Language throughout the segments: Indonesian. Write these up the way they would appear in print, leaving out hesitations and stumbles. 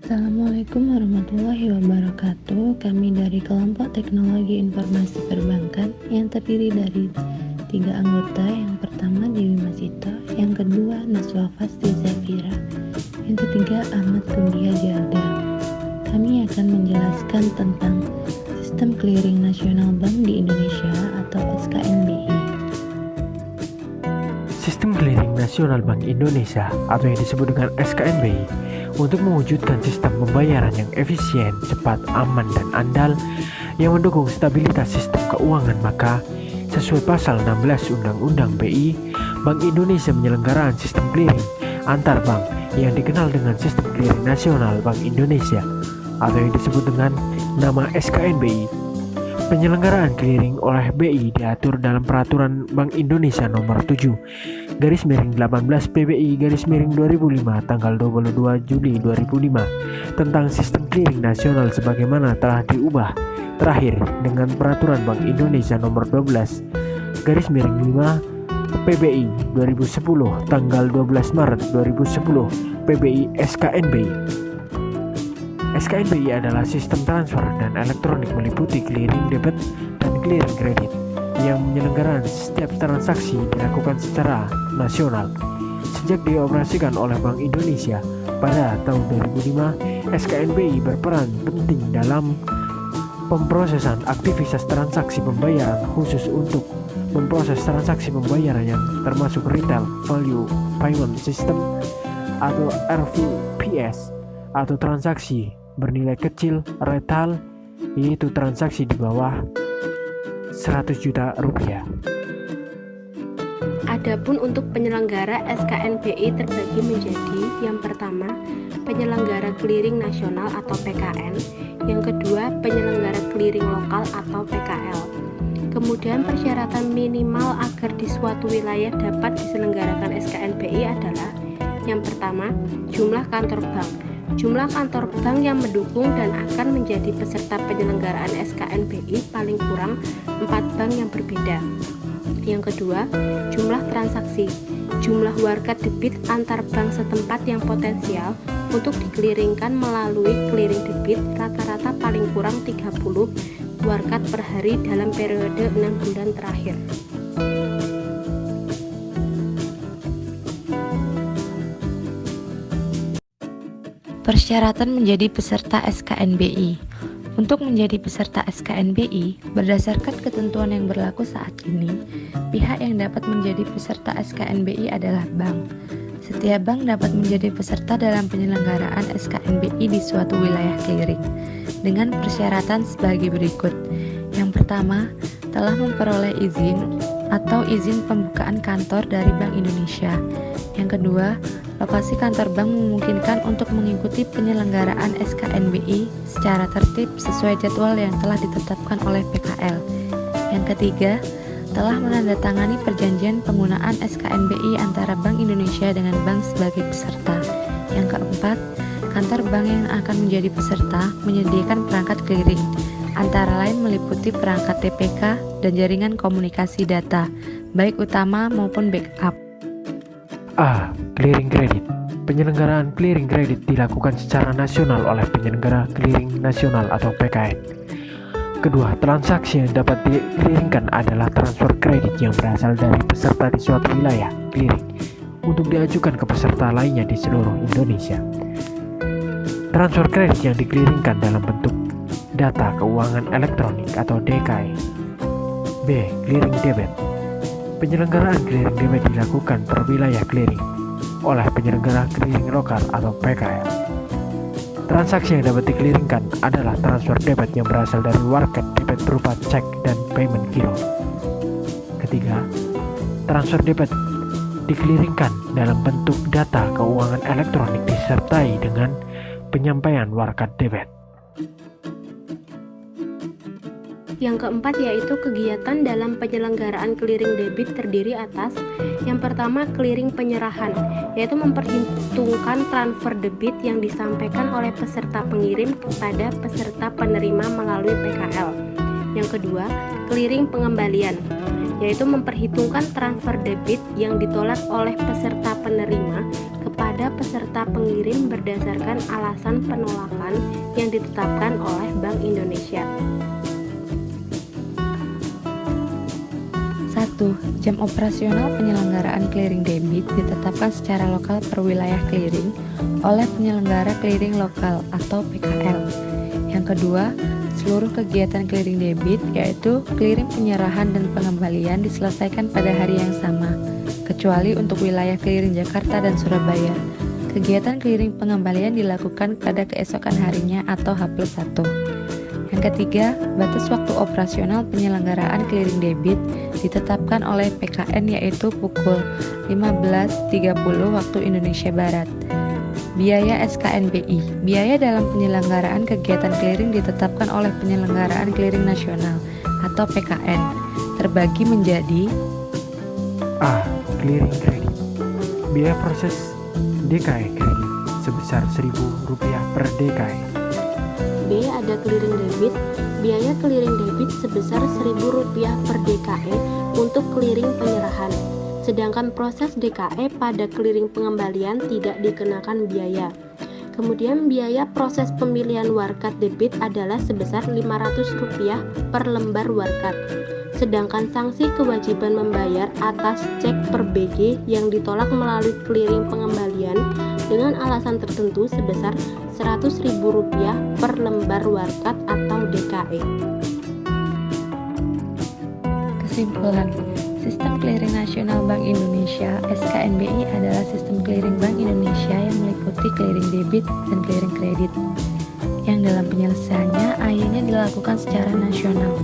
Assalamualaikum warahmatullahi wabarakatuh. Kami dari kelompok teknologi informasi perbankan yang terdiri dari 3 anggota. Yang pertama Dewi Masito, yang kedua Naswa Fasti Zafira, yang ketiga Ahmad Rudia Jalda. Kami akan menjelaskan tentang Sistem Clearing Nasional Bank di Indonesia atau SKNBI. Sistem Clearing Nasional Bank Indonesia atau yang disebut dengan SKNBI untuk mewujudkan sistem pembayaran yang efisien, cepat, aman, dan andal yang mendukung stabilitas sistem keuangan. Maka sesuai pasal 16 Undang-Undang BI, Bank Indonesia menyelenggarakan sistem clearing antar bank yang dikenal dengan Sistem Clearing Nasional Bank Indonesia atau yang disebut dengan nama SKNBI. Penyelenggaraan clearing oleh BI diatur dalam Peraturan Bank Indonesia Nomor 7/18 PBI/2005 tanggal 22 Juli 2005 tentang Sistem Clearing Nasional sebagaimana telah diubah terakhir dengan Peraturan Bank Indonesia Nomor 12/5 PBI 2010 tanggal 12 Maret 2010 PBI SKNBI. SKNBI adalah sistem transfer dan elektronik meliputi clearing debit dan clearing kredit yang menyelenggarakan setiap transaksi dilakukan secara nasional. Sejak dioperasikan oleh Bank Indonesia pada tahun 2005, SKNBI berperan penting dalam pemrosesan aktivitas transaksi pembayaran khusus untuk memproses transaksi pembayaran yang termasuk Retail Value Payment System atau RVPS atau transaksi bernilai kecil retail, yaitu transaksi di bawah 100 juta rupiah. Adapun untuk penyelenggara SKNBI terbagi menjadi yang pertama penyelenggara clearing nasional atau PKN, yang kedua penyelenggara clearing lokal atau PKL. Kemudian persyaratan minimal agar di suatu wilayah dapat diselenggarakan SKNBI adalah yang pertama jumlah kantor bank. Jumlah kantor bank yang mendukung dan akan menjadi peserta penyelenggaraan SKNBI paling kurang 4 bank yang berbeda. Yang kedua, jumlah transaksi. Jumlah warga debit antar bank setempat yang potensial untuk dikeliringkan melalui clearing debit rata-rata paling kurang 30 warga per hari dalam periode 6 bulan terakhir. Persyaratan menjadi peserta SKNBI. Untuk menjadi peserta SKNBI, berdasarkan ketentuan yang berlaku saat ini, pihak yang dapat menjadi peserta SKNBI adalah bank. Setiap bank dapat menjadi peserta dalam penyelenggaraan SKNBI di suatu wilayah clearing dengan persyaratan sebagai berikut. Yang pertama, telah memperoleh izin atau izin pembukaan kantor dari Bank Indonesia. Yang kedua, lokasi kantor bank memungkinkan untuk mengikuti penyelenggaraan SKNBI secara tertib sesuai jadwal yang telah ditetapkan oleh PKL. Yang ketiga, telah menandatangani perjanjian penggunaan SKNBI antara Bank Indonesia dengan bank sebagai peserta. Yang keempat, kantor bank yang akan menjadi peserta menyediakan perangkat clearing, antara lain meliputi perangkat TPK dan jaringan komunikasi data, baik utama maupun backup. A. Clearing kredit. Penyelenggaraan clearing kredit dilakukan secara nasional oleh penyelenggara clearing nasional atau PKN. Kedua, transaksi yang dapat di-clearingkan adalah transfer kredit yang berasal dari peserta di suatu wilayah clearing untuk diajukan ke peserta lainnya di seluruh Indonesia. Transfer kredit yang di-clearingkan dalam bentuk data keuangan elektronik atau DKE. B. Clearing debit. Penyelenggaraan clearing debit dilakukan per wilayah clearing oleh penyelenggara clearing lokal atau PKL. Transaksi yang dapat dikeliringkan adalah transfer debit yang berasal dari warket debit berupa cek dan payment giro. Ketiga, transfer debit dikeliringkan dalam bentuk data keuangan elektronik disertai dengan penyampaian warkat debit. Yang keempat yaitu kegiatan dalam penyelenggaraan clearing debit terdiri atas yang pertama clearing penyerahan, yaitu memperhitungkan transfer debit yang disampaikan oleh peserta pengirim kepada peserta penerima melalui PKL. Yang kedua, clearing pengembalian, yaitu memperhitungkan transfer debit yang ditolak oleh peserta penerima kepada peserta peserta pengirim berdasarkan alasan penolakan yang ditetapkan oleh Bank Indonesia. 1. Jam operasional penyelenggaraan clearing debit ditetapkan secara lokal per wilayah clearing oleh penyelenggara clearing lokal atau PKL. Yang kedua, seluruh kegiatan clearing debit yaitu clearing penyerahan dan pengembalian diselesaikan pada hari yang sama, kecuali untuk wilayah clearing Jakarta dan Surabaya. Kegiatan clearing pengembalian dilakukan pada keesokan harinya atau H+1. Yang ketiga, batas waktu operasional penyelenggaraan clearing debit ditetapkan oleh PKN yaitu pukul 15.30 waktu Indonesia Barat. Biaya SKNBI. Biaya dalam penyelenggaraan kegiatan clearing ditetapkan oleh Penyelenggaraan Clearing Nasional atau PKN, terbagi menjadi A. Clearing kredit. Biaya proses DKI kredit sebesar Rp1.000 per DKI. B. Ada clearing debit. Biaya clearing debit sebesar Rp1.000 per DKE untuk clearing penyerahan. Sedangkan proses DKE pada clearing pengembalian tidak dikenakan biaya. Kemudian biaya proses pemilihan warkat debit adalah sebesar Rp500 per lembar warkat. Sedangkan sanksi kewajiban membayar atas cek per BG yang ditolak melalui clearing pengembalian dengan alasan tertentu sebesar Rp100.000 per lembar warkat atau DKE. Kesimpulan. Sistem Clearing Nasional Bank Indonesia (SKNBI) adalah sistem clearing Bank Indonesia yang meliputi clearing debit dan clearing kredit, yang dalam penyelesaiannya akhirnya dilakukan secara nasional.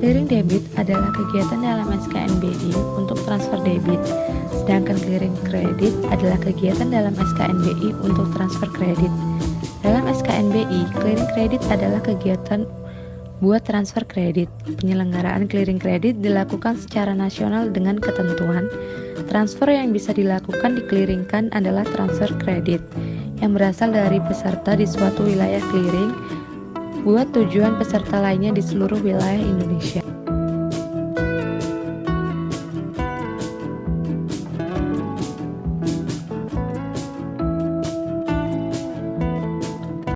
Clearing debit adalah kegiatan dalam SKNBI untuk transfer debit, sedangkan clearing kredit adalah kegiatan dalam SKNBI untuk transfer kredit. Dalam SKNBI, clearing kredit adalah kegiatan buat transfer kredit. Penyelenggaraan clearing kredit dilakukan secara nasional dengan ketentuan. Transfer yang bisa dilakukan dikliringkan adalah transfer kredit yang berasal dari peserta di suatu wilayah clearing buat tujuan peserta lainnya di seluruh wilayah Indonesia.